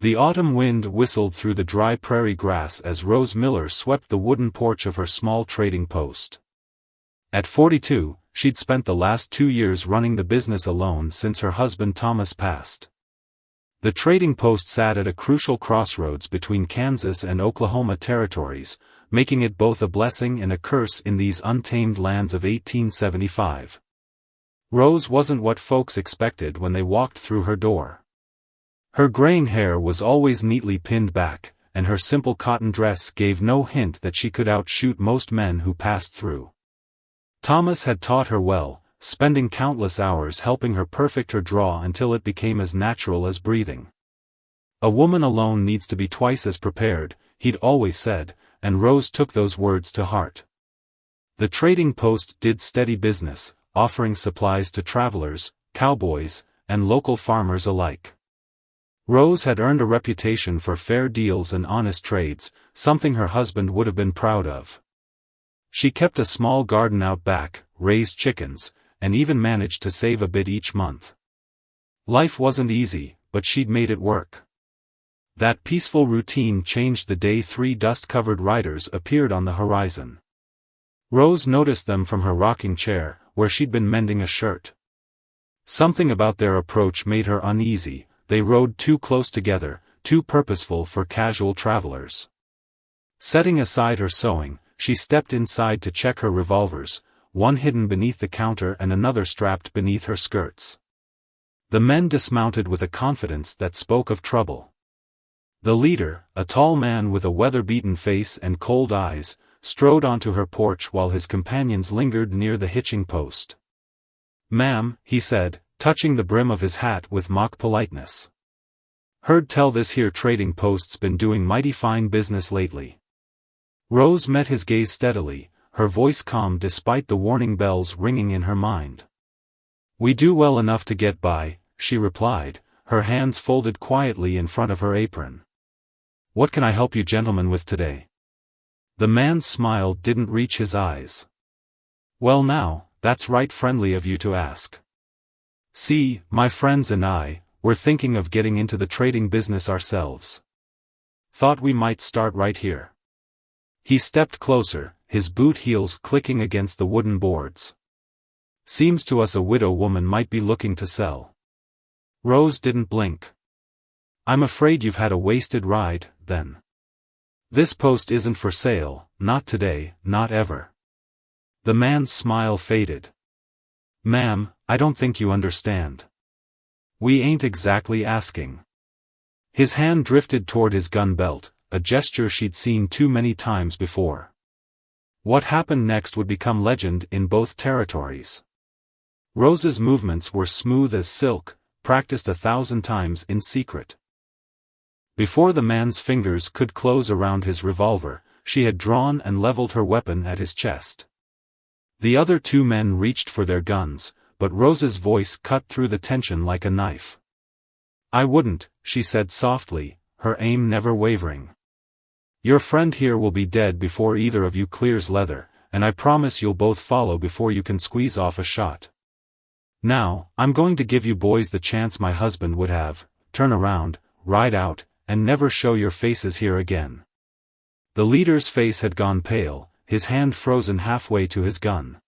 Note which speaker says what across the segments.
Speaker 1: The autumn wind whistled through the dry prairie grass as Rose Miller swept the wooden porch of her small trading post. At 42, she'd spent the last 2 years running the business alone since her husband Thomas passed. The trading post sat at a crucial crossroads between Kansas and Oklahoma territories, making it both a blessing and a curse in these untamed lands of 1875. Rose wasn't what folks expected when they walked through her door. Her graying hair was always neatly pinned back, and her simple cotton dress gave no hint that she could outshoot most men who passed through. Thomas had taught her well, spending countless hours helping her perfect her draw until it became as natural as breathing. A woman alone needs to be twice as prepared, he'd always said, and Rose took those words to heart. The trading post did steady business, offering supplies to travelers, cowboys, and local farmers alike. Rose had earned a reputation for fair deals and honest trades, something her husband would have been proud of. She kept a small garden out back, raised chickens, and even managed to save a bit each month. Life wasn't easy, but she'd made it work. That peaceful routine changed the day 3 dust-covered riders appeared on the horizon. Rose noticed them from her rocking chair, where she'd been mending a shirt. Something about their approach made her uneasy. They rode too close together, too purposeful for casual travelers. Setting aside her sewing, she stepped inside to check her revolvers, one hidden beneath the counter and another strapped beneath her skirts. The men dismounted with a confidence that spoke of trouble. The leader, a tall man with a weather-beaten face and cold eyes, strode onto her porch while his companions lingered near the hitching post. "Ma'am," he said, touching the brim of his hat with mock politeness. "Heard tell this here trading post's been doing mighty fine business lately." Rose met his gaze steadily, her voice calm despite the warning bells ringing in her mind. "We do well enough to get by," she replied, her hands folded quietly in front of her apron. "What can I help you gentlemen with today?" The man's smile didn't reach his eyes. "Well now, that's right friendly of you to ask. See, my friends and I, we're thinking of getting into the trading business ourselves. Thought we might start right here." He stepped closer, his boot heels clicking against the wooden boards. "Seems to us a widow woman might be looking to sell." Rose didn't blink. "I'm afraid you've had a wasted ride, then. This post isn't for sale, not today, not ever." The man's smile faded. "Ma'am, I don't think you understand. We ain't exactly asking." His hand drifted toward his gun belt, a gesture she'd seen too many times before. What happened next would become legend in both territories. Rose's movements were smooth as silk, practiced 1,000 times in secret. Before the man's fingers could close around his revolver, she had drawn and leveled her weapon at his chest. The other 2 men reached for their guns, but Rose's voice cut through the tension like a knife. "I wouldn't," she said softly, her aim never wavering. "Your friend here will be dead before either of you clears leather, and I promise you'll both follow before you can squeeze off a shot. Now, I'm going to give you boys the chance my husband would have: turn around, ride out, and never show your faces here again." The leader's face had gone pale, his hand frozen halfway to his gun.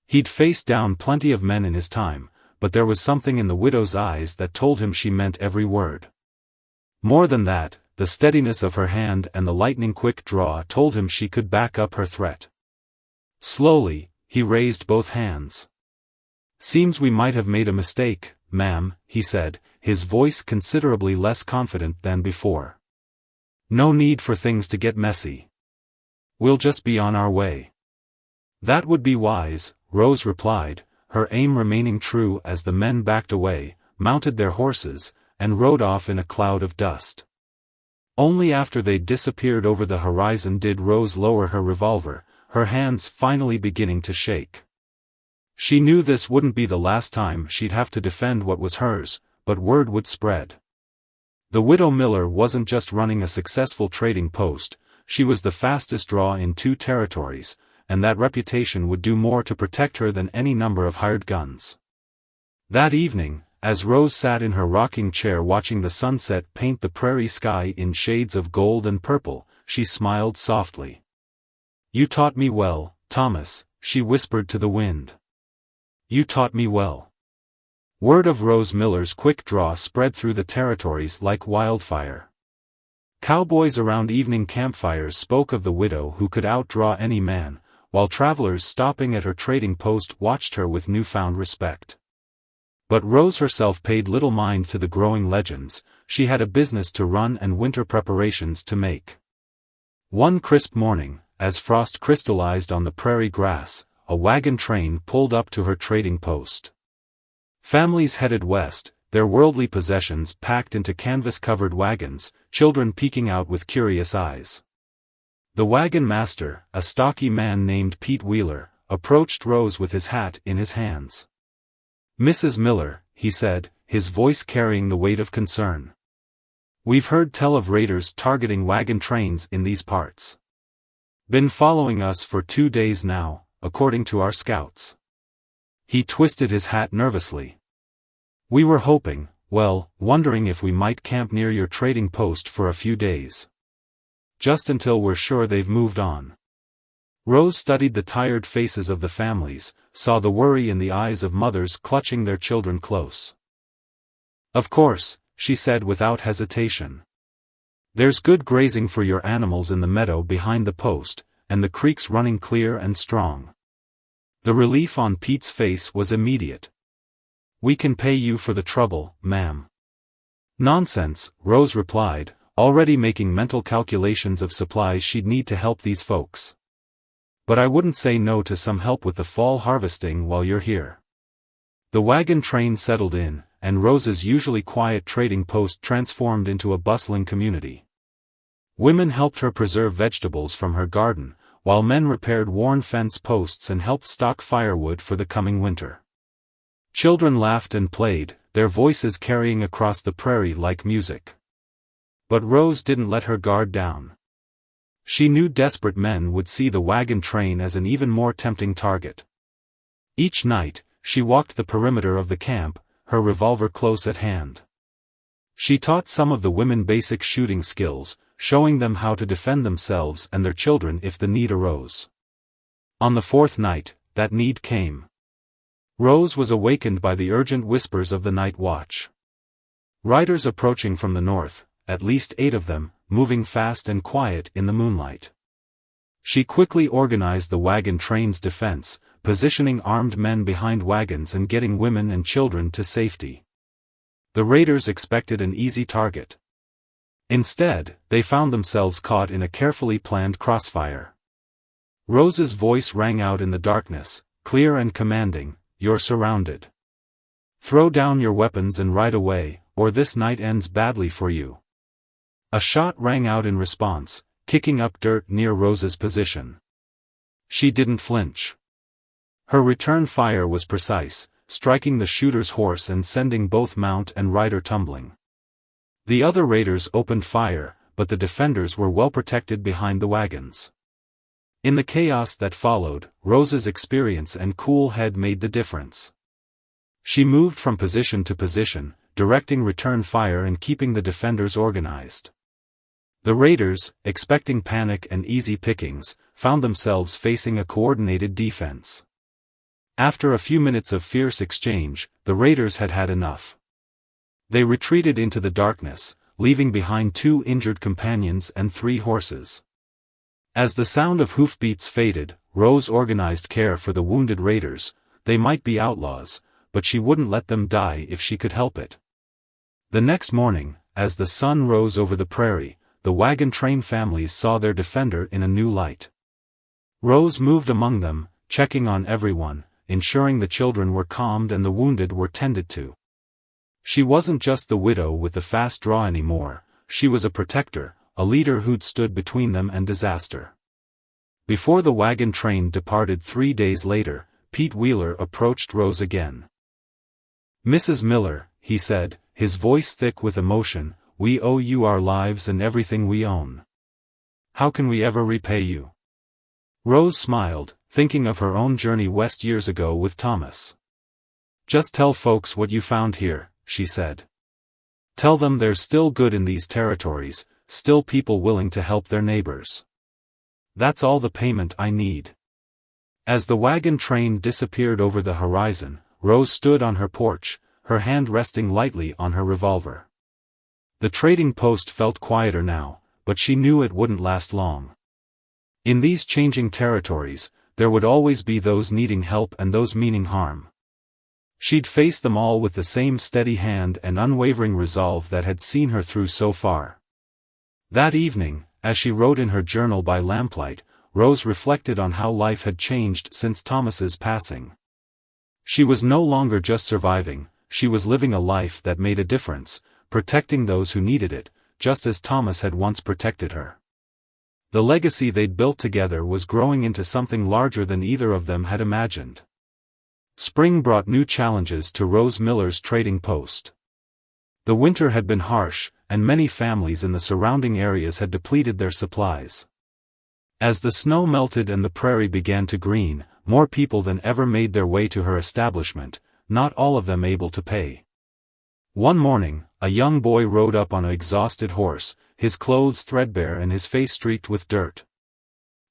Speaker 1: He'd faced down plenty of men in his time, but there was something in the widow's eyes that told him she meant every word. More than that, the steadiness of her hand and the lightning-quick draw told him she could back up her threat. Slowly, he raised both hands. "Seems we might have made a mistake, ma'am," he said, his voice considerably less confident than before. "No need for things to get messy. We'll just be on our way." "That would be wise," Rose replied, her aim remaining true as the men backed away, mounted their horses, and rode off in a cloud of dust. Only after they'd disappeared over the horizon did Rose lower her revolver, her hands finally beginning to shake. She knew this wouldn't be the last time she'd have to defend what was hers, but word would spread. The widow Miller wasn't just running a successful trading post, she was the fastest draw in 2 territories, and that reputation would do more to protect her than any number of hired guns. That evening, as Rose sat in her rocking chair watching the sunset paint the prairie sky in shades of gold and purple, she smiled softly. "You taught me well, Thomas," she whispered to the wind. "You taught me well." Word of Rose Miller's quick draw spread through the territories like wildfire. Cowboys around evening campfires spoke of the widow who could outdraw any man, while travelers stopping at her trading post watched her with newfound respect. But Rose herself paid little mind to the growing legends. She had a business to run and winter preparations to make. One crisp morning, as frost crystallized on the prairie grass, a wagon train pulled up to her trading post. Families headed west, their worldly possessions packed into canvas-covered wagons, children peeking out with curious eyes. The wagon master, a stocky man named Pete Wheeler, approached Rose with his hat in his hands. "Mrs. Miller," he said, his voice carrying the weight of concern. "We've heard tell of raiders targeting wagon trains in these parts. Been following us for 2 days now, according to our scouts." He twisted his hat nervously. "We were wondering if we might camp near your trading post for a few days. Just until we're sure they've moved on." Rose studied the tired faces of the families, saw the worry in the eyes of mothers clutching their children close. "Of course," she said without hesitation. "There's good grazing for your animals in the meadow behind the post, and the creek's running clear and strong." The relief on Pete's face was immediate. "We can pay you for the trouble, ma'am." "Nonsense," Rose replied, already making mental calculations of supplies she'd need to help these folks. "But I wouldn't say no to some help with the fall harvesting while you're here." The wagon train settled in, and Rose's usually quiet trading post transformed into a bustling community. Women helped her preserve vegetables from her garden, while men repaired worn fence posts and helped stock firewood for the coming winter. Children laughed and played, their voices carrying across the prairie like music. But Rose didn't let her guard down. She knew desperate men would see the wagon train as an even more tempting target. Each night, she walked the perimeter of the camp, her revolver close at hand. She taught some of the women basic shooting skills, showing them how to defend themselves and their children if the need arose. On the 4th night, that need came. Rose was awakened by the urgent whispers of the night watch. Riders approaching from the north, at least 8 of them, moving fast and quiet in the moonlight. She quickly organized the wagon train's defense, positioning armed men behind wagons and getting women and children to safety. The raiders expected an easy target. Instead, they found themselves caught in a carefully planned crossfire. Rose's voice rang out in the darkness, clear and commanding, "You're surrounded. Throw down your weapons and ride away, or this night ends badly for you." A shot rang out in response, kicking up dirt near Rose's position. She didn't flinch. Her return fire was precise, striking the shooter's horse and sending both mount and rider tumbling. The other raiders opened fire, but the defenders were well protected behind the wagons. In the chaos that followed, Rose's experience and cool head made the difference. She moved from position to position, directing return fire and keeping the defenders organized. The raiders, expecting panic and easy pickings, found themselves facing a coordinated defense. After a few minutes of fierce exchange, the raiders had had enough. They retreated into the darkness, leaving behind 2 injured companions and 3 horses. As the sound of hoofbeats faded, Rose organized care for the wounded raiders. They might be outlaws, but she wouldn't let them die if she could help it. The next morning, as the sun rose over the prairie, the wagon train families saw their defender in a new light. Rose moved among them, checking on everyone, ensuring the children were calmed and the wounded were tended to. She wasn't just the widow with the fast draw anymore, she was a protector, a leader who'd stood between them and disaster. Before the wagon train departed 3 days later, Pete Wheeler approached Rose again. "Mrs. Miller," he said, his voice thick with emotion, "we owe you our lives and everything we own. How can we ever repay you?" Rose smiled, thinking of her own journey west years ago with Thomas. "Just tell folks what you found here," she said. Tell them there's still good in these territories, still people willing to help their neighbors. That's all the payment I need. As the wagon train disappeared over the horizon, Rose stood on her porch, her hand resting lightly on her revolver. The trading post felt quieter now, but she knew it wouldn't last long. In these changing territories, there would always be those needing help and those meaning harm. She'd face them all with the same steady hand and unwavering resolve that had seen her through so far. That evening, as she wrote in her journal by lamplight, Rose reflected on how life had changed since Thomas's passing. She was no longer just surviving, she was living a life that made a difference, protecting those who needed it, just as Thomas had once protected her. The legacy they'd built together was growing into something larger than either of them had imagined. Spring brought new challenges to Rose Miller's trading post. The winter had been harsh, and many families in the surrounding areas had depleted their supplies. As the snow melted and the prairie began to green, more people than ever made their way to her establishment, not all of them able to pay. One morning, a young boy rode up on an exhausted horse, his clothes threadbare and his face streaked with dirt.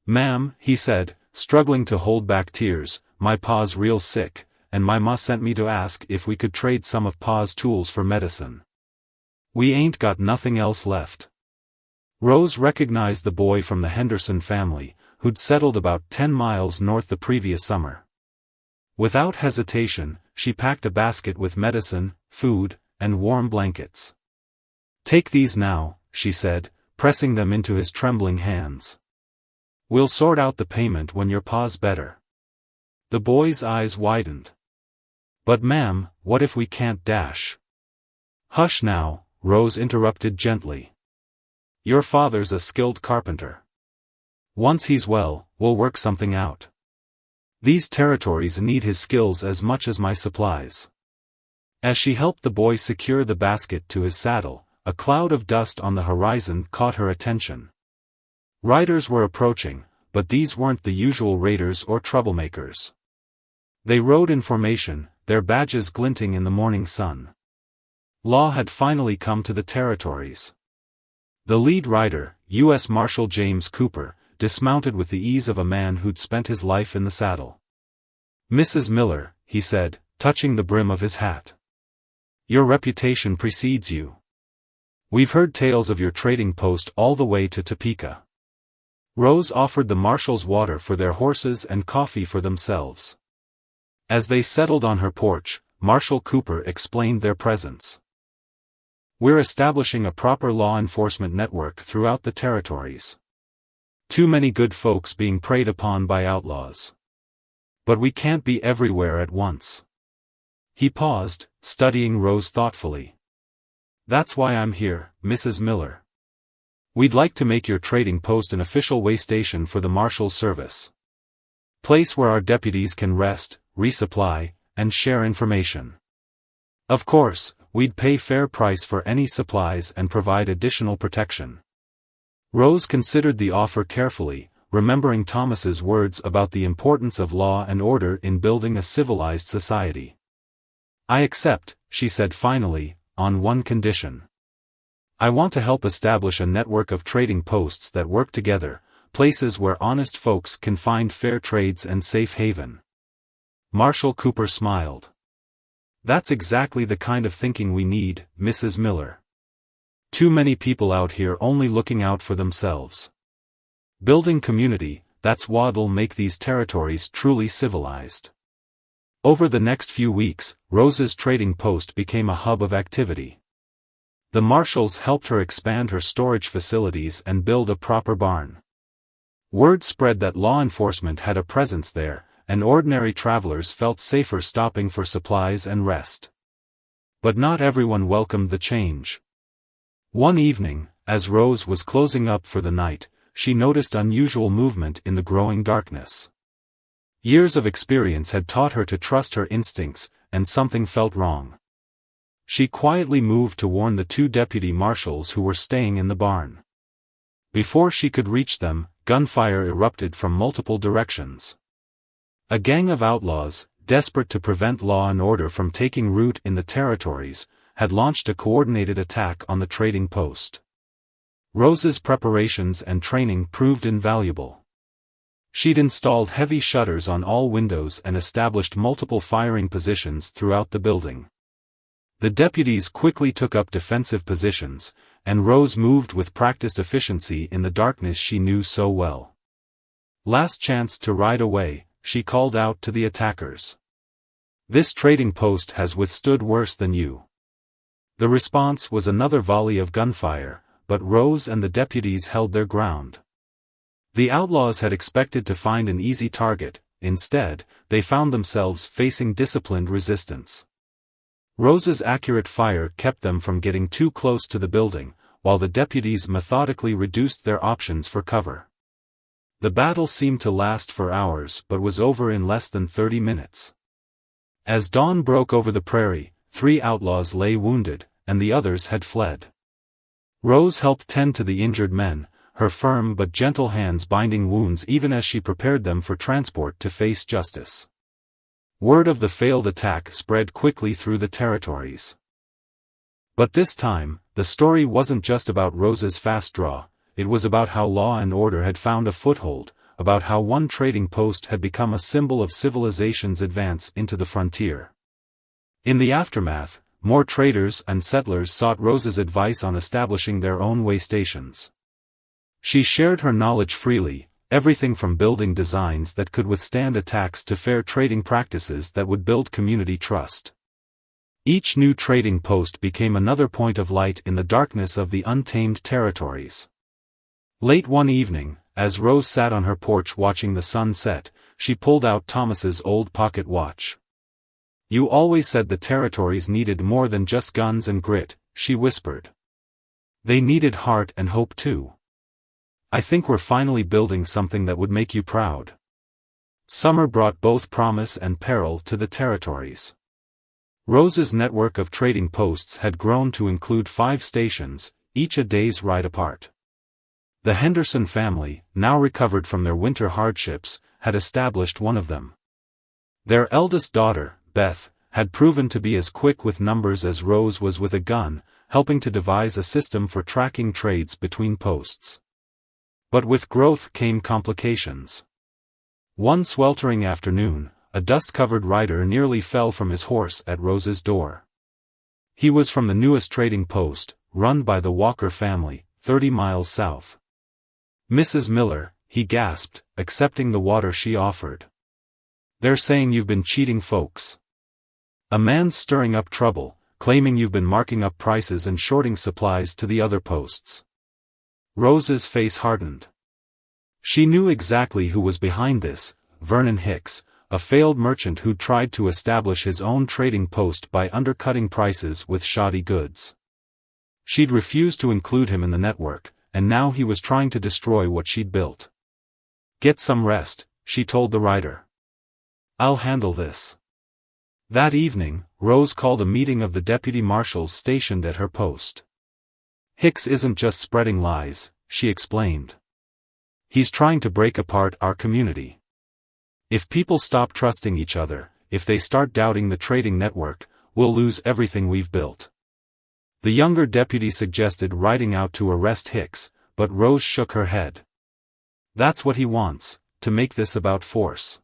Speaker 1: "Ma'am," he said, struggling to hold back tears, "my pa's real sick, and my ma sent me to ask if we could trade some of pa's tools for medicine. We ain't got nothing else left." Rose recognized the boy from the Henderson family, who'd settled about 10 miles north the previous summer. Without hesitation, she packed a basket with medicine, food, and warm blankets. "Take these now," she said, pressing them into his trembling hands. "We'll sort out the payment when your pa's better." The boy's eyes widened. "But ma'am, what if we can't dash?" "Hush now," Rose interrupted gently. "Your father's a skilled carpenter. Once he's well, we'll work something out. These territories need his skills as much as my supplies." As she helped the boy secure the basket to his saddle, a cloud of dust on the horizon caught her attention. Riders were approaching, but these weren't the usual raiders or troublemakers. They rode in formation, their badges glinting in the morning sun. Law had finally come to the territories. The lead rider, U.S. Marshal James Cooper, dismounted with the ease of a man who'd spent his life in the saddle. "Mrs. Miller," he said, touching the brim of his hat. "Your reputation precedes you. We've heard tales of your trading post all the way to Topeka." Rose offered the marshals water for their horses and coffee for themselves. As they settled on her porch, Marshal Cooper explained their presence. "We're establishing a proper law enforcement network throughout the territories. Too many good folks being preyed upon by outlaws. But we can't be everywhere at once." He paused, studying Rose thoughtfully. "That's why I'm here, Mrs. Miller. We'd like to make your trading post an official way station for the Marshal Service. Place where our deputies can rest, resupply, and share information. Of course, we'd pay fair price for any supplies and provide additional protection." Rose considered the offer carefully, remembering Thomas's words about the importance of law and order in building a civilized society. "I accept," she said finally, "on one condition. I want to help establish a network of trading posts that work together, places where honest folks can find fair trades and safe haven." Marshal Cooper smiled. "That's exactly the kind of thinking we need, Mrs. Miller. Too many people out here only looking out for themselves. Building community, that's what'll make these territories truly civilized." Over the next few weeks, Rose's trading post became a hub of activity. The marshals helped her expand her storage facilities and build a proper barn. Word spread that law enforcement had a presence there, and ordinary travelers felt safer stopping for supplies and rest. But not everyone welcomed the change. One evening, as Rose was closing up for the night, she noticed unusual movement in the growing darkness. Years of experience had taught her to trust her instincts, and something felt wrong. She quietly moved to warn the 2 deputy marshals who were staying in the barn. Before she could reach them, gunfire erupted from multiple directions. A gang of outlaws, desperate to prevent law and order from taking root in the territories, had launched a coordinated attack on the trading post. Rose's preparations and training proved invaluable. She'd installed heavy shutters on all windows and established multiple firing positions throughout the building. The deputies quickly took up defensive positions, and Rose moved with practiced efficiency in the darkness she knew so well. Last chance to ride away, she called out to the attackers. This trading post has withstood worse than you. The response was another volley of gunfire, but Rose and the deputies held their ground. The outlaws had expected to find an easy target. Instead, they found themselves facing disciplined resistance. Rose's accurate fire kept them from getting too close to the building, while the deputies methodically reduced their options for cover. The battle seemed to last for hours but was over in less than 30 minutes. As dawn broke over the prairie, 3 outlaws lay wounded, and the others had fled. Rose helped tend to the injured men, her firm but gentle hands binding wounds even as she prepared them for transport to face justice. Word of the failed attack spread quickly through the territories. But this time, the story wasn't just about Rose's fast draw, it was about how law and order had found a foothold, about how one trading post had become a symbol of civilization's advance into the frontier. In the aftermath, more traders and settlers sought Rose's advice on establishing their own way stations. She shared her knowledge freely, everything from building designs that could withstand attacks to fair trading practices that would build community trust. Each new trading post became another point of light in the darkness of the untamed territories. Late one evening, as Rose sat on her porch watching the sun set, she pulled out Thomas's old pocket watch. "You always said the territories needed more than just guns and grit," she whispered. "They needed heart and hope too. I think we're finally building something that would make you proud." Summer brought both promise and peril to the territories. Rose's network of trading posts had grown to include 5 stations, each a day's ride apart. The Henderson family, now recovered from their winter hardships, had established one of them. Their eldest daughter, Beth, had proven to be as quick with numbers as Rose was with a gun, helping to devise a system for tracking trades between posts. But with growth came complications. One sweltering afternoon, a dust-covered rider nearly fell from his horse at Rose's door. He was from the newest trading post, run by the Walker family, 30 miles south. "Mrs. Miller," he gasped, accepting the water she offered. "They're saying you've been cheating folks. A man's stirring up trouble, claiming you've been marking up prices and shorting supplies to the other posts." Rose's face hardened. She knew exactly who was behind this: Vernon Hicks, a failed merchant who'd tried to establish his own trading post by undercutting prices with shoddy goods. She'd refused to include him in the network, and now he was trying to destroy what she'd built. "Get some rest," she told the rider. "I'll handle this." That evening, Rose called a meeting of the deputy marshals stationed at her post. "Hicks isn't just spreading lies," she explained. "He's trying to break apart our community. If people stop trusting each other, if they start doubting the trading network, we'll lose everything we've built." The younger deputy suggested riding out to arrest Hicks, but Rose shook her head. "That's what he wants, to make this about force.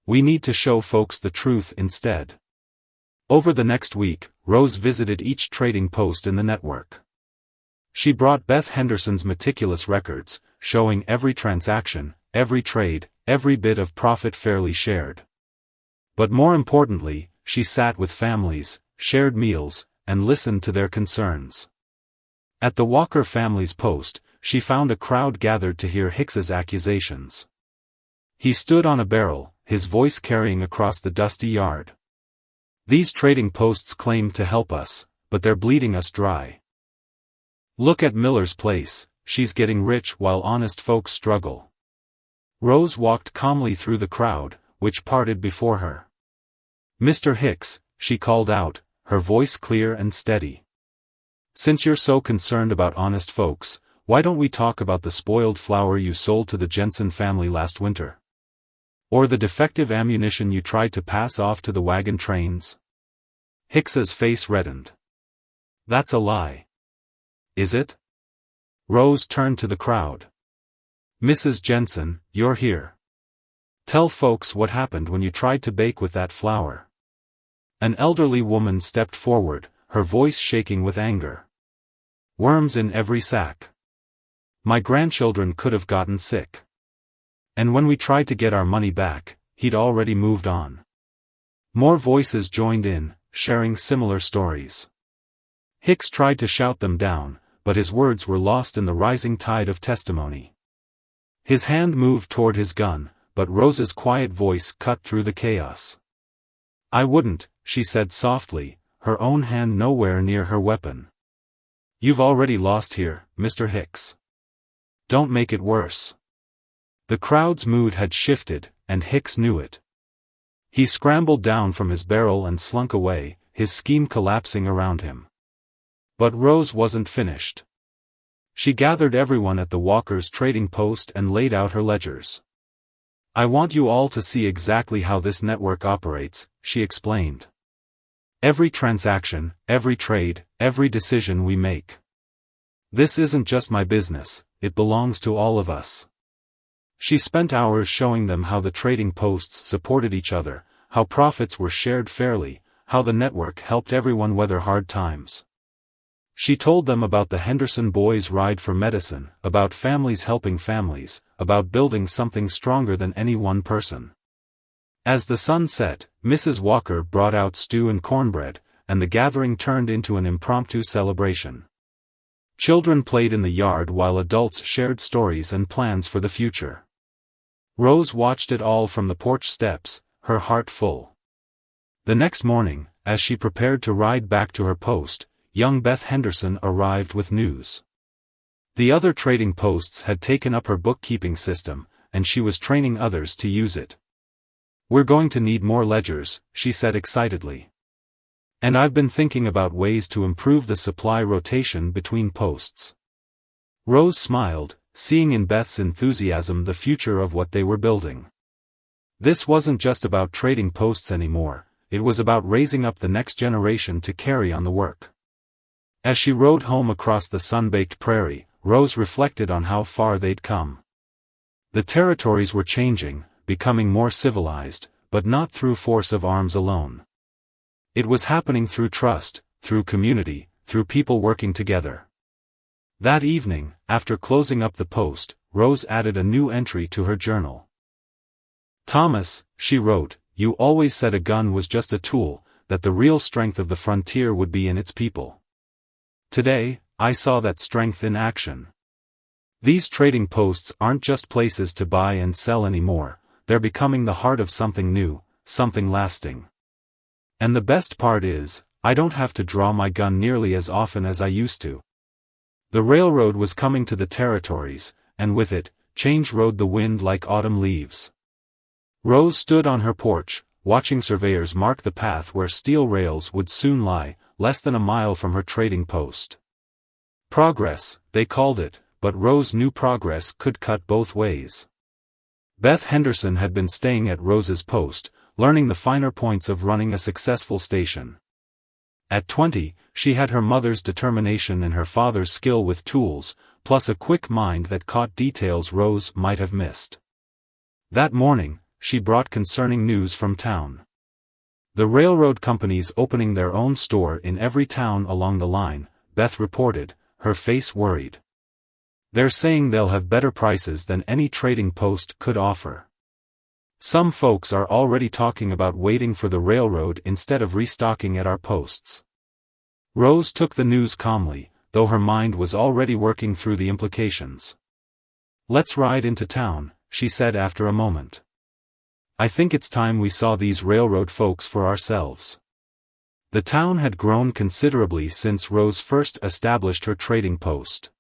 Speaker 1: We need to show folks the truth instead." Over the next week, Rose visited each trading post in the network. She brought Beth Henderson's meticulous records, showing every transaction, every trade, every bit of profit fairly shared. But more importantly, she sat with families, shared meals, and listened to their concerns. At the Walker family's post, she found a crowd gathered to hear Hicks's accusations. He stood on a barrel, his voice carrying across the dusty yard. "These trading posts claim to help us, but they're bleeding us dry. Look at Miller's place, she's getting rich while honest folks struggle." Rose walked calmly through the crowd, which parted before her. "Mr. Hicks," she called out, her voice clear and steady. "Since you're so concerned about honest folks, why don't we talk about the spoiled flour you sold to the Jensen family last winter? Or the defective ammunition you tried to pass off to the wagon trains?" Hicks's face reddened. That's a lie. Is it? Rose turned to the crowd. Mrs. Jensen, you're here. Tell folks what happened when you tried to bake with that flour. An elderly woman stepped forward, her voice shaking with anger. Worms in every sack. My grandchildren could have gotten sick. And when we tried to get our money back, he'd already moved on. More voices joined in, sharing similar stories. Hicks tried to shout them down, but his words were lost in the rising tide of testimony. His hand moved toward his gun, but Rose's quiet voice cut through the chaos. I wouldn't, she said softly, her own hand nowhere near her weapon. You've already lost here, Mr. Hicks. Don't make it worse. The crowd's mood had shifted, and Hicks knew it. He scrambled down from his barrel and slunk away, his scheme collapsing around him. But Rose wasn't finished. She gathered everyone at the Walker's trading post and laid out her ledgers. I want you all to see exactly how this network operates, she explained. Every transaction, every trade, every decision we make. This isn't just my business, it belongs to all of us. She spent hours showing them how the trading posts supported each other, how profits were shared fairly, how the network helped everyone weather hard times. She told them about the Henderson boys' ride for medicine, about families helping families, about building something stronger than any one person. As the sun set, Mrs. Walker brought out stew and cornbread, and the gathering turned into an impromptu celebration. Children played in the yard while adults shared stories and plans for the future. Rose watched it all from the porch steps, her heart full. The next morning, as she prepared to ride back to her post, young Beth Henderson arrived with news. The other trading posts had taken up her bookkeeping system, and she was training others to use it. We're going to need more ledgers, she said excitedly. And I've been thinking about ways to improve the supply rotation between posts. Rose smiled, seeing in Beth's enthusiasm the future of what they were building. This wasn't just about trading posts anymore, it was about raising up the next generation to carry on the work. As she rode home across the sun-baked prairie, Rose reflected on how far they'd come. The territories were changing, becoming more civilized, but not through force of arms alone. It was happening through trust, through community, through people working together. That evening, after closing up the post, Rose added a new entry to her journal. Thomas, she wrote, you always said a gun was just a tool, that the real strength of the frontier would be in its people. Today, I saw that strength in action. These trading posts aren't just places to buy and sell anymore, they're becoming the heart of something new, something lasting. And the best part is, I don't have to draw my gun nearly as often as I used to. The railroad was coming to the territories, and with it, change rode the wind like autumn leaves. Rose stood on her porch, watching surveyors mark the path where steel rails would soon lie, less than a mile from her trading post. Progress, they called it, but Rose knew progress could cut both ways. Beth Henderson had been staying at Rose's post, learning the finer points of running a successful station. At 20, she had her mother's determination and her father's skill with tools, plus a quick mind that caught details Rose might have missed. That morning, she brought concerning news from town. The railroad companies opening their own store in every town along the line, Beth reported, her face worried. They're saying they'll have better prices than any trading post could offer. Some folks are already talking about waiting for the railroad instead of restocking at our posts. Rose took the news calmly, though her mind was already working through the implications. Let's ride into town, she said after a moment. I think it's time we saw these railroad folks for ourselves. The town had grown considerably since Rose first established her trading post.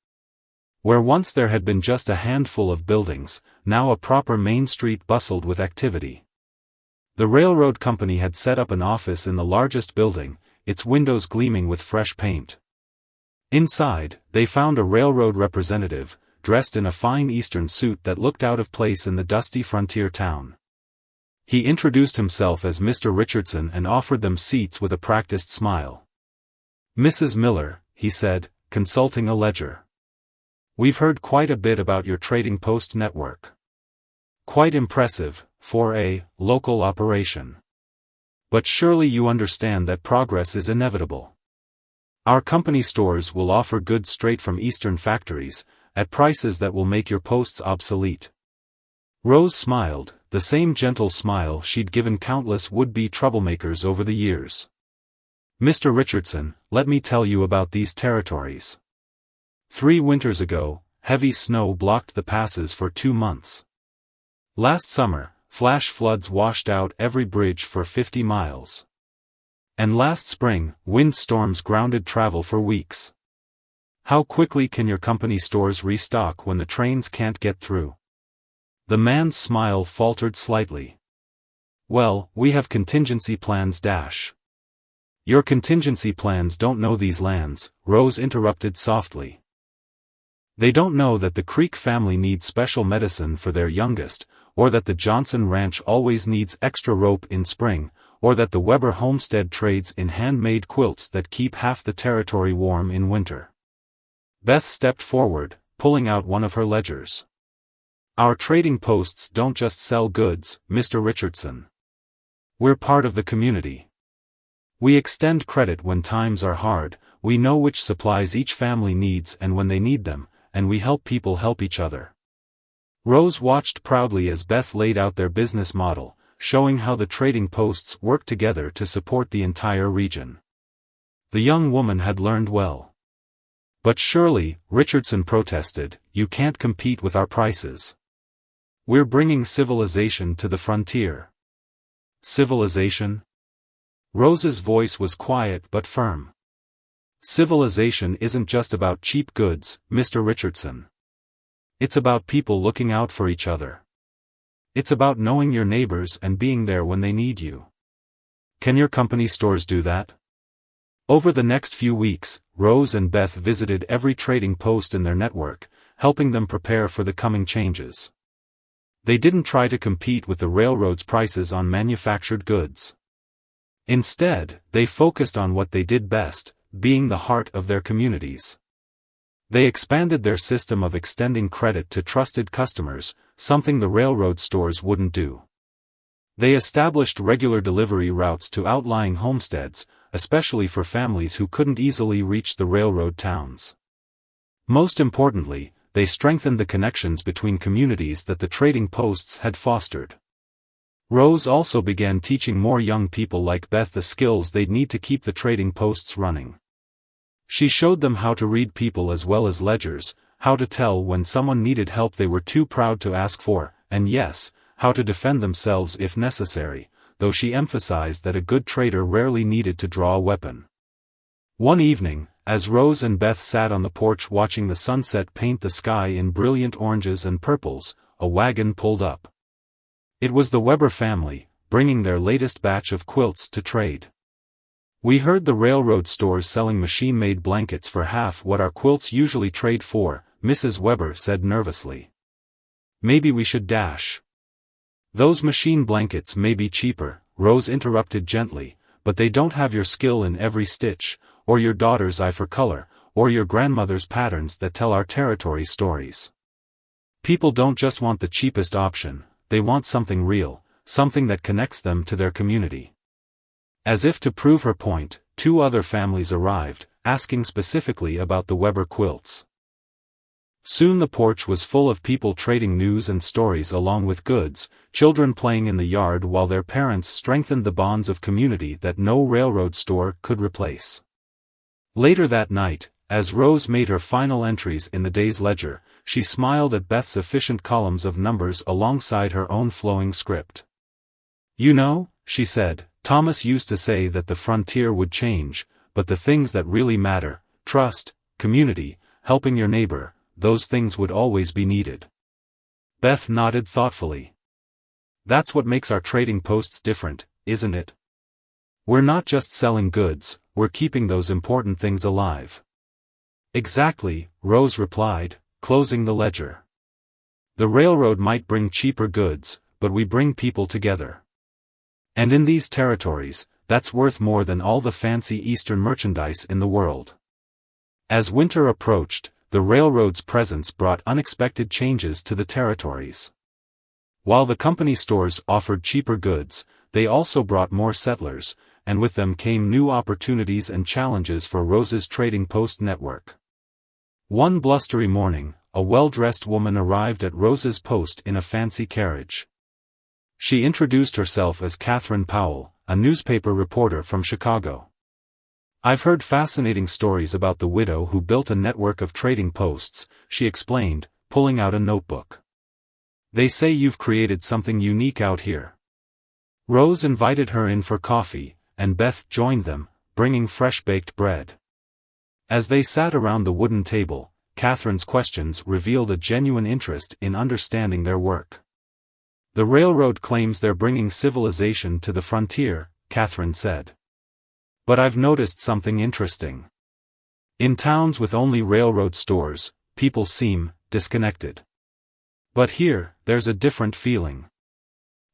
Speaker 1: Where once there had been just a handful of buildings, now a proper main street bustled with activity. The railroad company had set up an office in the largest building, its windows gleaming with fresh paint. Inside, they found a railroad representative, dressed in a fine Eastern suit that looked out of place in the dusty frontier town. He introduced himself as Mr. Richardson and offered them seats with a practiced smile. Mrs. Miller, he said, consulting a ledger. We've heard quite a bit about your trading post network. Quite impressive, for a local operation. But surely you understand that progress is inevitable. Our company stores will offer goods straight from Eastern factories, at prices that will make your posts obsolete. Rose smiled, the same gentle smile she'd given countless would-be troublemakers over the years. Mr. Richardson, let me tell you about these territories. 3 winters ago, heavy snow blocked the passes for 2 months. Last summer, flash floods washed out every bridge for 50 miles. And last spring, windstorms grounded travel for weeks. How quickly can your company stores restock when the trains can't get through? The man's smile faltered slightly. Well, we have contingency plans. Your contingency plans don't know these lands, Rose interrupted softly. They don't know that the Creek family needs special medicine for their youngest, or that the Johnson Ranch always needs extra rope in spring, or that the Weber homestead trades in handmade quilts that keep half the territory warm in winter. Beth stepped forward, pulling out one of her ledgers. Our trading posts don't just sell goods, Mr. Richardson. We're part of the community. We extend credit when times are hard, we know which supplies each family needs and when they need them, and we help people help each other. Rose watched proudly as Beth laid out their business model, showing how the trading posts work together to support the entire region. The young woman had learned well. But surely, Richardson protested, you can't compete with our prices. We're bringing civilization to the frontier. Civilization? Rose's voice was quiet but firm. Civilization isn't just about cheap goods, Mr. Richardson. It's about people looking out for each other. It's about knowing your neighbors and being there when they need you. Can your company stores do that? Over the next few weeks, Rose and Beth visited every trading post in their network, helping them prepare for the coming changes. They didn't try to compete with the railroad's prices on manufactured goods. Instead, they focused on what they did best, being the heart of their communities. They expanded their system of extending credit to trusted customers, something the railroad stores wouldn't do. They established regular delivery routes to outlying homesteads, especially for families who couldn't easily reach the railroad towns. Most importantly, they strengthened the connections between communities that the trading posts had fostered. Rose also began teaching more young people like Beth the skills they'd need to keep the trading posts running. She showed them how to read people as well as ledgers, how to tell when someone needed help they were too proud to ask for, and yes, how to defend themselves if necessary, though she emphasized that a good trader rarely needed to draw a weapon. One evening, as Rose and Beth sat on the porch watching the sunset paint the sky in brilliant oranges and purples, a wagon pulled up. It was the Weber family, bringing their latest batch of quilts to trade. We heard the railroad stores selling machine-made blankets for half what our quilts usually trade for, Mrs. Weber said nervously. Maybe we should dash. Those machine blankets may be cheaper, Rose interrupted gently, but they don't have your skill in every stitch, or your daughter's eye for color, or your grandmother's patterns that tell our territory stories. People don't just want the cheapest option, they want something real, something that connects them to their community. As if to prove her point, 2 other families arrived, asking specifically about the Weber quilts. Soon the porch was full of people trading news and stories along with goods, children playing in the yard while their parents strengthened the bonds of community that no railroad store could replace. Later that night, as Rose made her final entries in the day's ledger, she smiled at Beth's efficient columns of numbers alongside her own flowing script. You know, she said, Thomas used to say that the frontier would change, but the things that really matter, trust, community, helping your neighbor, those things would always be needed. Beth nodded thoughtfully. That's what makes our trading posts different, isn't it? We're not just selling goods, we're keeping those important things alive. Exactly, Rose replied, closing the ledger. The railroad might bring cheaper goods, but we bring people together. And in these territories, that's worth more than all the fancy Eastern merchandise in the world. As winter approached, the railroad's presence brought unexpected changes to the territories. While the company stores offered cheaper goods, they also brought more settlers, and with them came new opportunities and challenges for Rose's trading post network. One blustery morning, a well-dressed woman arrived at Rose's post in a fancy carriage. She introduced herself as Catherine Powell, a newspaper reporter from Chicago. "I've heard fascinating stories about the widow who built a network of trading posts," she explained, pulling out a notebook. "They say you've created something unique out here." Rose invited her in for coffee, and Beth joined them, bringing fresh-baked bread. As they sat around the wooden table, Catherine's questions revealed a genuine interest in understanding their work. "The railroad claims they're bringing civilization to the frontier," Catherine said. "But I've noticed something interesting. In towns with only railroad stores, people seem disconnected. But here, there's a different feeling.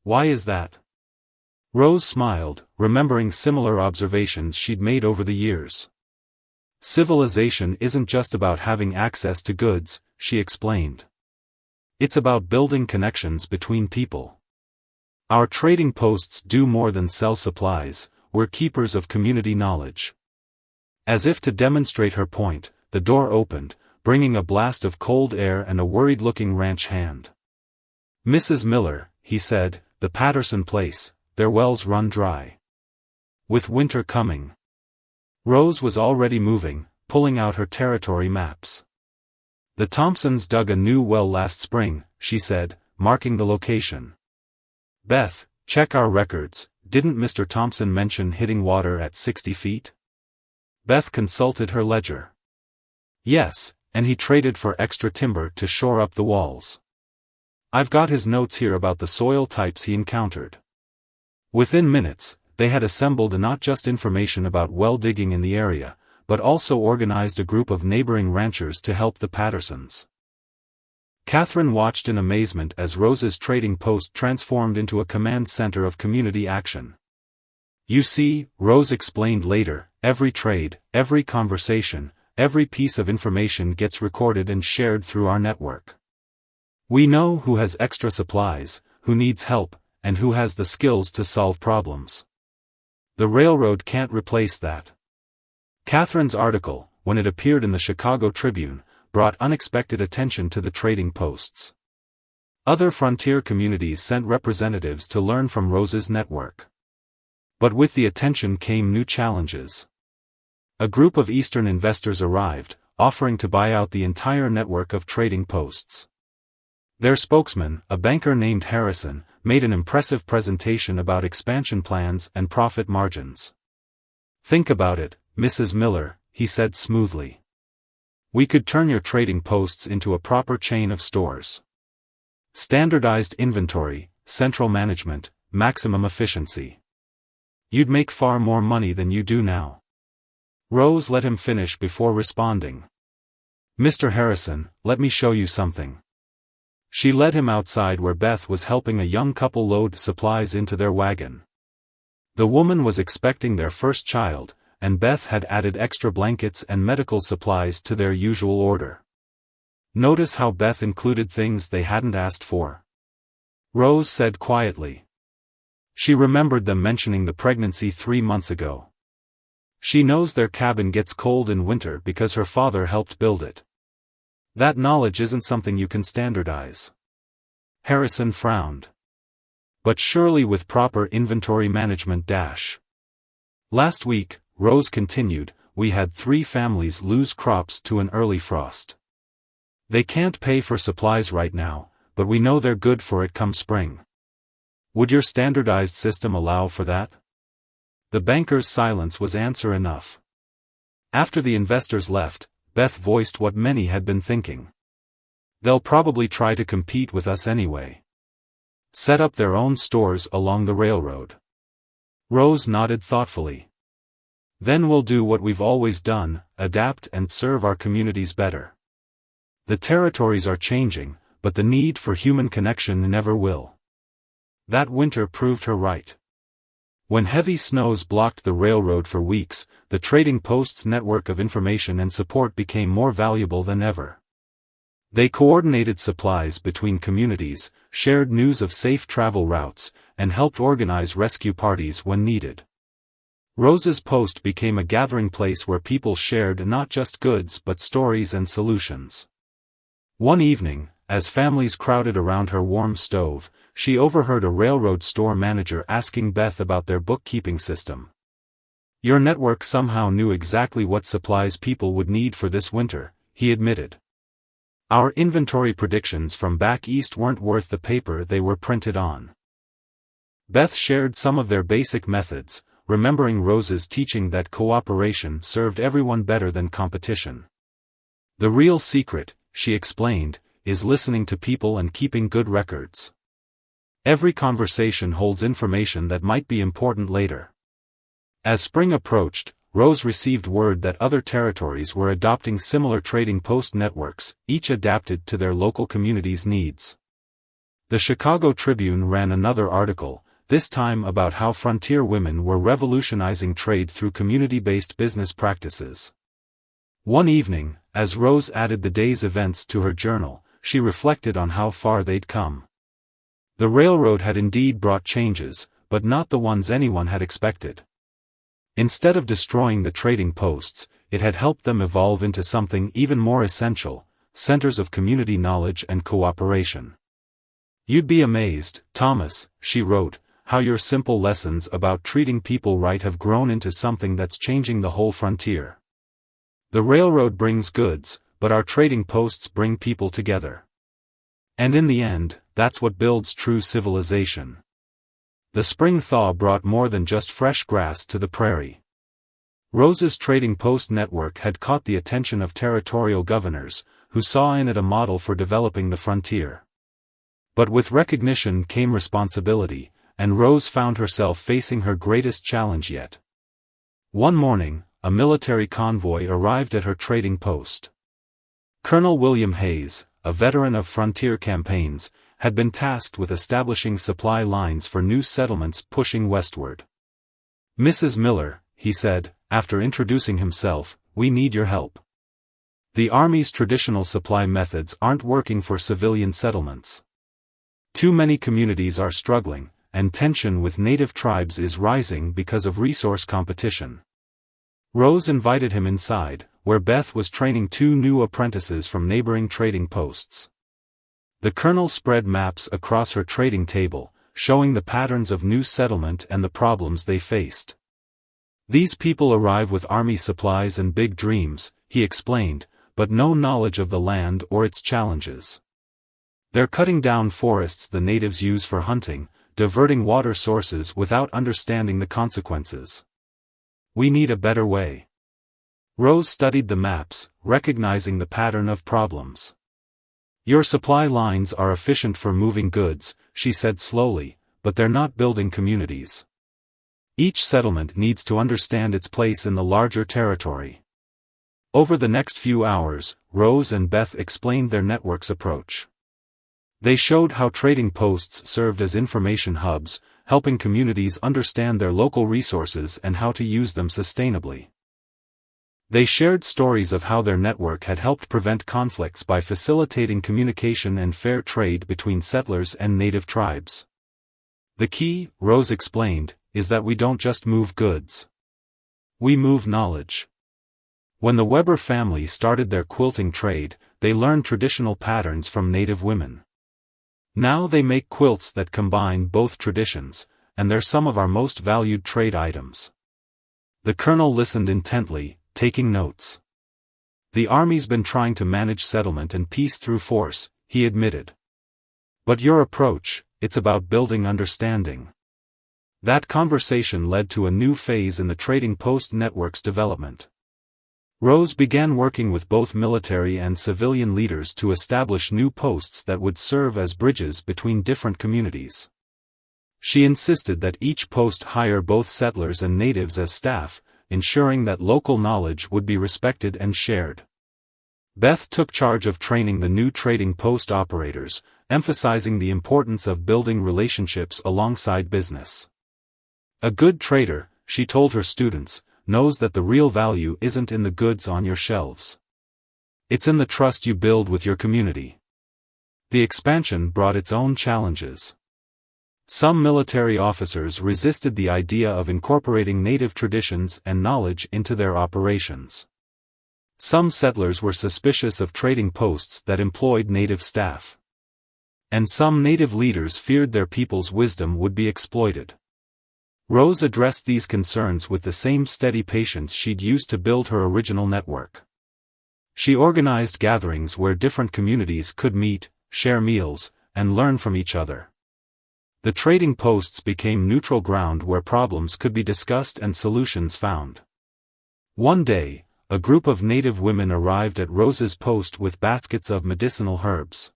Speaker 1: Why is that?" Rose smiled, remembering similar observations she'd made over the years. "Civilization isn't just about having access to goods," she explained. "It's about building connections between people. Our trading posts do more than sell supplies, we're keepers of community knowledge." As if to demonstrate her point, the door opened, bringing a blast of cold air and a worried-looking ranch hand. "Mrs. Miller," he said, "the Patterson place, their wells run dry. With winter coming." Rose was already moving, pulling out her territory maps. "The Thompsons dug a new well last spring," she said, marking the location. "Beth, check our records, didn't Mr. Thompson mention hitting water at 60 feet? Beth consulted her ledger. "Yes, and he traded for extra timber to shore up the walls. I've got his notes here about the soil types he encountered." Within minutes, they had assembled not just information about well digging in the area, but also organized a group of neighboring ranchers to help the Pattersons. Catherine watched in amazement as Rose's trading post transformed into a command center of community action. "You see," Rose explained later, "every trade, every conversation, every piece of information gets recorded and shared through our network. We know who has extra supplies, who needs help, and who has the skills to solve problems. The railroad can't replace that." Catherine's article, when it appeared in the Chicago Tribune, brought unexpected attention to the trading posts. Other frontier communities sent representatives to learn from Rose's network. But with the attention came new challenges. A group of Eastern investors arrived, offering to buy out the entire network of trading posts. Their spokesman, a banker named Harrison, made an impressive presentation about expansion plans and profit margins. "Think about it, Mrs. Miller," he said smoothly. "We could turn your trading posts into a proper chain of stores. Standardized inventory, central management, maximum efficiency. You'd make far more money than you do now." Rose let him finish before responding. "Mr. Harrison, let me show you something." She led him outside where Beth was helping a young couple load supplies into their wagon. The woman was expecting their first child, and Beth had added extra blankets and medical supplies to their usual order. "Notice how Beth included things they hadn't asked for?" Rose said quietly. She remembered them mentioning the pregnancy 3 months ago. She knows their cabin gets cold in winter because her father helped build it. That knowledge isn't something you can standardize. Harrison frowned. "But surely with proper inventory management. Last week," Rose continued, "we had 3 families lose crops to an early frost. They can't pay for supplies right now, but we know they're good for it come spring. Would your standardized system allow for that?" The banker's silence was answer enough. After the investors left, Beth voiced what many had been thinking. "They'll probably try to compete with us anyway. Set up their own stores along the railroad." Rose nodded thoughtfully. "Then we'll do what we've always done, adapt and serve our communities better. The territories are changing, but the need for human connection never will." That winter proved her right. When heavy snows blocked the railroad for weeks, the trading post's network of information and support became more valuable than ever. They coordinated supplies between communities, shared news of safe travel routes, and helped organize rescue parties when needed. Rose's post became a gathering place where people shared not just goods but stories and solutions. One evening, as families crowded around her warm stove, she overheard a railroad store manager asking Beth about their bookkeeping system. "Your network somehow knew exactly what supplies people would need for this winter," he admitted. "Our inventory predictions from back east weren't worth the paper they were printed on." Beth shared some of their basic methods, remembering Rose's teaching that cooperation served everyone better than competition. "The real secret," she explained, "is listening to people and keeping good records. Every conversation holds information that might be important later." As spring approached, Rose received word that other territories were adopting similar trading post networks, each adapted to their local community's needs. The Chicago Tribune ran another article, this time about how frontier women were revolutionizing trade through community-based business practices. One evening, as Rose added the day's events to her journal, she reflected on how far they'd come. The railroad had indeed brought changes, but not the ones anyone had expected. Instead of destroying the trading posts, it had helped them evolve into something even more essential, centers of community knowledge and cooperation. "You'd be amazed, Thomas," she wrote, "how your simple lessons about treating people right have grown into something that's changing the whole frontier. The railroad brings goods, but our trading posts bring people together. And in the end, that's what builds true civilization." The spring thaw brought more than just fresh grass to the prairie. Rose's trading post network had caught the attention of territorial governors, who saw in it a model for developing the frontier. But with recognition came responsibility, and Rose found herself facing her greatest challenge yet. One morning, a military convoy arrived at her trading post. Colonel William Hayes, a veteran of frontier campaigns, had been tasked with establishing supply lines for new settlements pushing westward. "Mrs. Miller," he said, after introducing himself, "we need your help. The Army's traditional supply methods aren't working for civilian settlements. Too many communities are struggling, and tension with native tribes is rising because of resource competition." Rose invited him inside, where Beth was training two new apprentices from neighboring trading posts. The colonel spread maps across her trading table, showing the patterns of new settlement and the problems they faced. "These people arrive with army supplies and big dreams," he explained, "but no knowledge of the land or its challenges. They're cutting down forests the natives use for hunting, diverting water sources without understanding the consequences. We need a better way." Rose studied the maps, recognizing the pattern of problems. "Your supply lines are efficient for moving goods," she said slowly, "but they're not building communities. Each settlement needs to understand its place in the larger territory." Over the next few hours, Rose and Beth explained their network's approach. They showed how trading posts served as information hubs, helping communities understand their local resources and how to use them sustainably. They shared stories of how their network had helped prevent conflicts by facilitating communication and fair trade between settlers and native tribes. "The key," Rose explained, "is that we don't just move goods. We move knowledge." When the Weber family started their quilting trade, they learned traditional patterns from native women. Now they make quilts that combine both traditions, and they're some of our most valued trade items. The colonel listened intently, taking notes. "The Army's been trying to manage settlement and peace through force," he admitted. "But your approach, it's about building understanding." That conversation led to a new phase in the trading post network's development. Rose began working with both military and civilian leaders to establish new posts that would serve as bridges between different communities. She insisted that each post hire both settlers and natives as staff, ensuring that local knowledge would be respected and shared. Beth took charge of training the new trading post operators, emphasizing the importance of building relationships alongside business. A good trader, she told her students, knows that the real value isn't in the goods on your shelves. It's in the trust you build with your community. The expansion brought its own challenges. Some military officers resisted the idea of incorporating native traditions and knowledge into their operations. Some settlers were suspicious of trading posts that employed native staff. And some native leaders feared their people's wisdom would be exploited. Rose addressed these concerns with the same steady patience she'd used to build her original network. She organized gatherings where different communities could meet, share meals, and learn from each other. The trading posts became neutral ground where problems could be discussed and solutions found. One day, a group of native women arrived at Rose's post with baskets of medicinal herbs.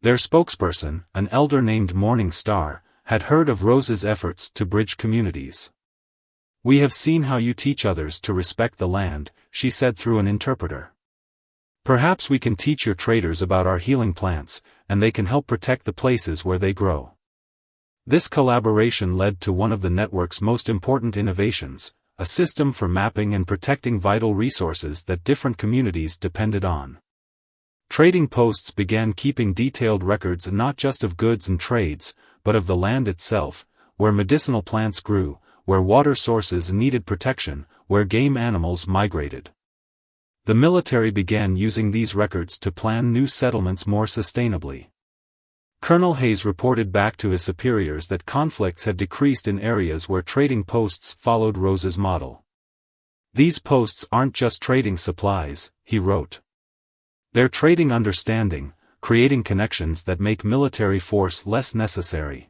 Speaker 1: Their spokesperson, an elder named Morning Star, had heard of Rose's efforts to bridge communities. "We have seen how you teach others to respect the land," she said through an interpreter. "Perhaps we can teach your traders about our healing plants, and they can help protect the places where they grow." This collaboration led to one of the network's most important innovations, a system for mapping and protecting vital resources that different communities depended on. Trading posts began keeping detailed records not just of goods and trades, but of the land itself, where medicinal plants grew, where water sources needed protection, where game animals migrated. The military began using these records to plan new settlements more sustainably. Colonel Hayes reported back to his superiors that conflicts had decreased in areas where trading posts followed Rose's model. "These posts aren't just trading supplies," he wrote. "They're trading understanding, creating connections that make military force less necessary."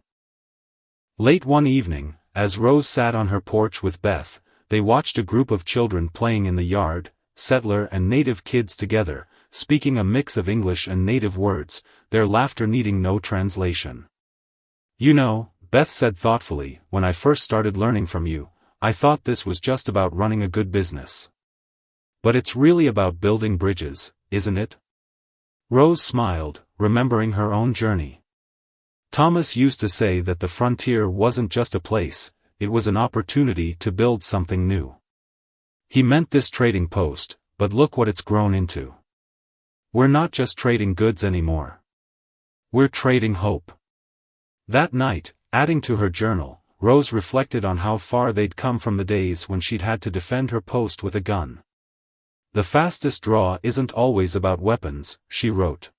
Speaker 1: Late one evening, as Rose sat on her porch with Beth, they watched a group of children playing in the yard, settler and native kids together, speaking a mix of English and native words, their laughter needing no translation. "You know," Beth said thoughtfully, "when I first started learning from you, I thought this was just about running a good business. But it's really about building bridges, isn't it?" Rose smiled, remembering her own journey. Thomas used to say that the frontier wasn't just a place, it was an opportunity to build something new. He meant this trading post, but look what it's grown into. We're not just trading goods anymore. We're trading hope. That night, adding to her journal, Rose reflected on how far they'd come from the days when she'd had to defend her post with a gun. "The fastest draw isn't always about weapons," she wrote.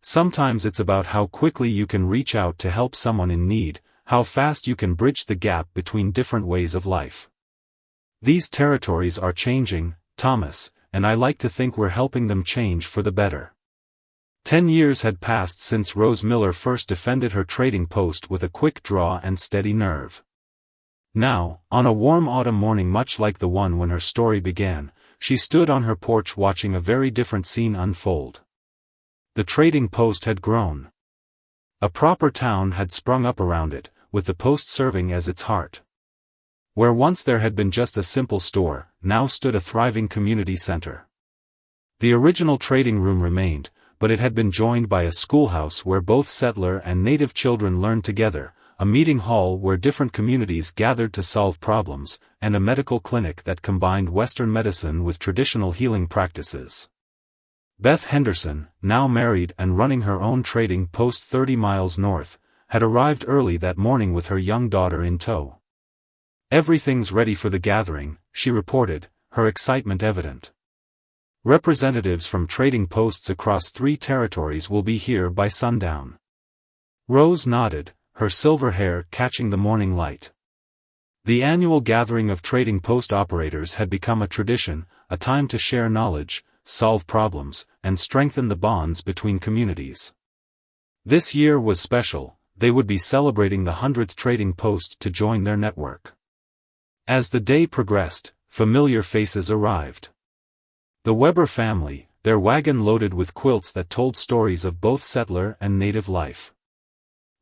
Speaker 1: "Sometimes it's about how quickly you can reach out to help someone in need, how fast you can bridge the gap between different ways of life. These territories are changing, Thomas, and I like to think we're helping them change for the better." 10 years had passed since Rose Miller first defended her trading post with a quick draw and steady nerve. Now, on a warm autumn morning much like the one when her story began, she stood on her porch watching a very different scene unfold. The trading post had grown. A proper town had sprung up around it, with the post serving as its heart. Where once there had been just a simple store, now stood a thriving community center. The original trading room remained, but it had been joined by a schoolhouse where both settler and native children learned together, a meeting hall where different communities gathered to solve problems, and a medical clinic that combined Western medicine with traditional healing practices. Beth Henderson, now married and running her own trading post 30 miles north, had arrived early that morning with her young daughter in tow. "Everything's ready for the gathering," she reported, her excitement evident. "Representatives from trading posts across 3 territories will be here by sundown." Rose nodded, her silver hair catching the morning light. The annual gathering of trading post operators had become a tradition, a time to share knowledge, solve problems, and strengthen the bonds between communities. This year was special, they would be celebrating the 100th trading post to join their network. As the day progressed, familiar faces arrived. The Weber family, their wagon loaded with quilts that told stories of both settler and native life.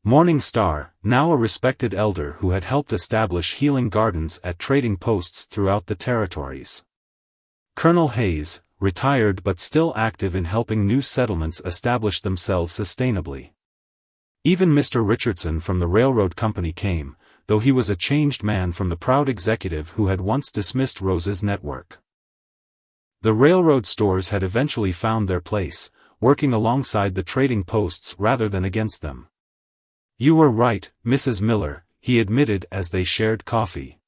Speaker 1: Morning Star, now a respected elder who had helped establish healing gardens at trading posts throughout the territories. Colonel Hayes, retired but still active in helping new settlements establish themselves sustainably. Even Mr. Richardson from the railroad company came, though he was a changed man from the proud executive who had once dismissed Rose's network. The railroad stores had eventually found their place, working alongside the trading posts rather than against them. "You were right, Mrs. Miller," he admitted as they shared coffee.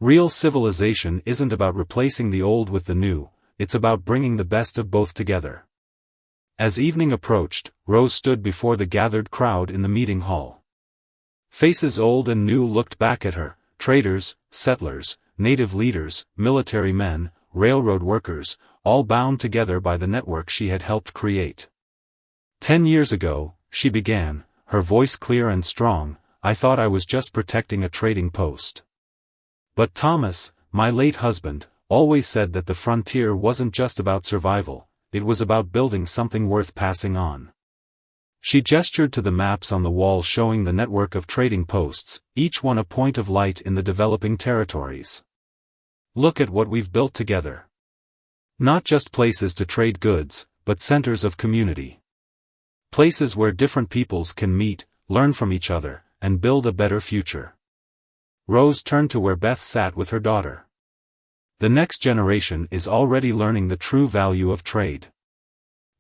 Speaker 1: "Real civilization isn't about replacing the old with the new, it's about bringing the best of both together." As evening approached, Rose stood before the gathered crowd in the meeting hall. Faces old and new looked back at her: traders, settlers, native leaders, military men, railroad workers, all bound together by the network she had helped create. "10 years ago," she began, her voice clear and strong, "I thought I was just protecting a trading post. But Thomas, my late husband, always said that the frontier wasn't just about survival, it was about building something worth passing on." She gestured to the maps on the wall showing the network of trading posts, each one a point of light in the developing territories. "Look at what we've built together. Not just places to trade goods, but centers of community. Places where different peoples can meet, learn from each other, and build a better future." Rose turned to where Beth sat with her daughter. "The next generation is already learning the true value of trade.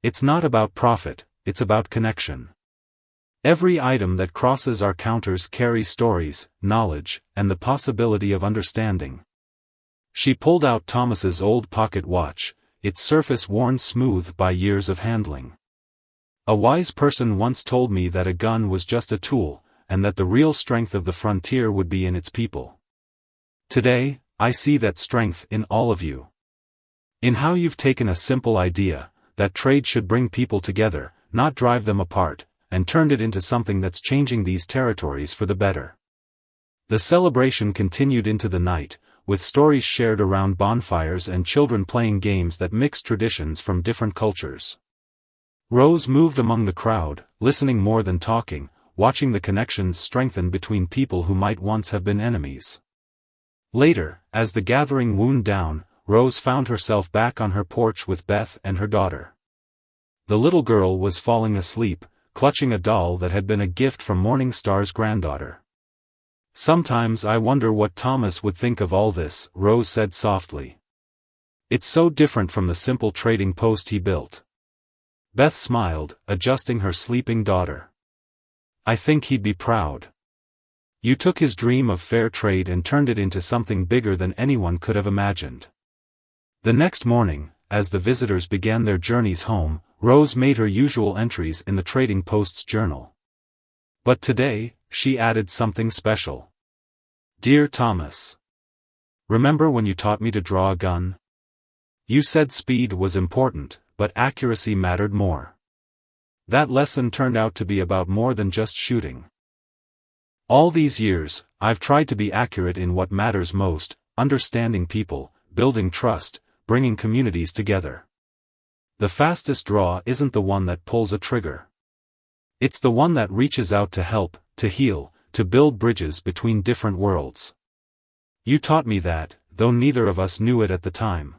Speaker 1: It's not about profit, it's about connection. Every item that crosses our counters carries stories, knowledge, and the possibility of understanding." She pulled out Thomas's old pocket watch, its surface worn smooth by years of handling. "A wise person once told me that a gun was just a tool, and that the real strength of the frontier would be in its people. Today, I see that strength in all of you. In how you've taken a simple idea, that trade should bring people together, not drive them apart, and turned it into something that's changing these territories for the better." The celebration continued into the night, with stories shared around bonfires and children playing games that mixed traditions from different cultures. Rose moved among the crowd, listening more than talking, watching the connections strengthen between people who might once have been enemies. Later, as the gathering wound down, Rose found herself back on her porch with Beth and her daughter. The little girl was falling asleep, clutching a doll that had been a gift from Morningstar's granddaughter. "Sometimes I wonder what Thomas would think of all this," Rose said softly. "It's so different from the simple trading post he built." Beth smiled, adjusting her sleeping daughter. "I think he'd be proud. You took his dream of fair trade and turned it into something bigger than anyone could have imagined." The next morning, as the visitors began their journeys home, Rose made her usual entries in the trading post's journal. But today, she added something special. "Dear Thomas. Remember when you taught me to draw a gun? You said speed was important, but accuracy mattered more. That lesson turned out to be about more than just shooting. All these years, I've tried to be accurate in what matters most, understanding people, building trust, bringing communities together. The fastest draw isn't the one that pulls a trigger. It's the one that reaches out to help, to heal, to build bridges between different worlds. You taught me that, though neither of us knew it at the time.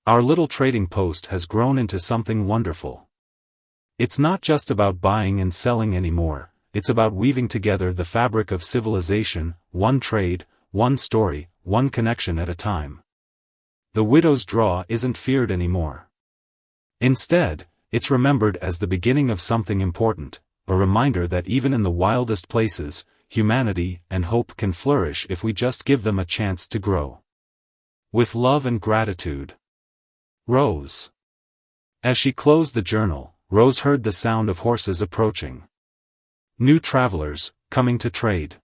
Speaker 1: Our little trading post has grown into something wonderful. It's not just about buying and selling anymore, it's about weaving together the fabric of civilization, one trade, one story, one connection at a time. The widow's draw isn't feared anymore. Instead, it's remembered as the beginning of something important, a reminder that even in the wildest places, humanity and hope can flourish if we just give them a chance to grow. With love and gratitude. Rose. As she closed the journal, Rose heard the sound of horses approaching. New travelers, coming to trade.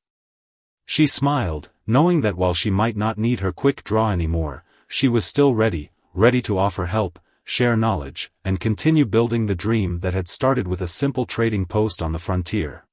Speaker 1: She smiled, knowing that while she might not need her quick draw anymore, she was still ready to offer help, share knowledge, and continue building the dream that had started with a simple trading post on the frontier.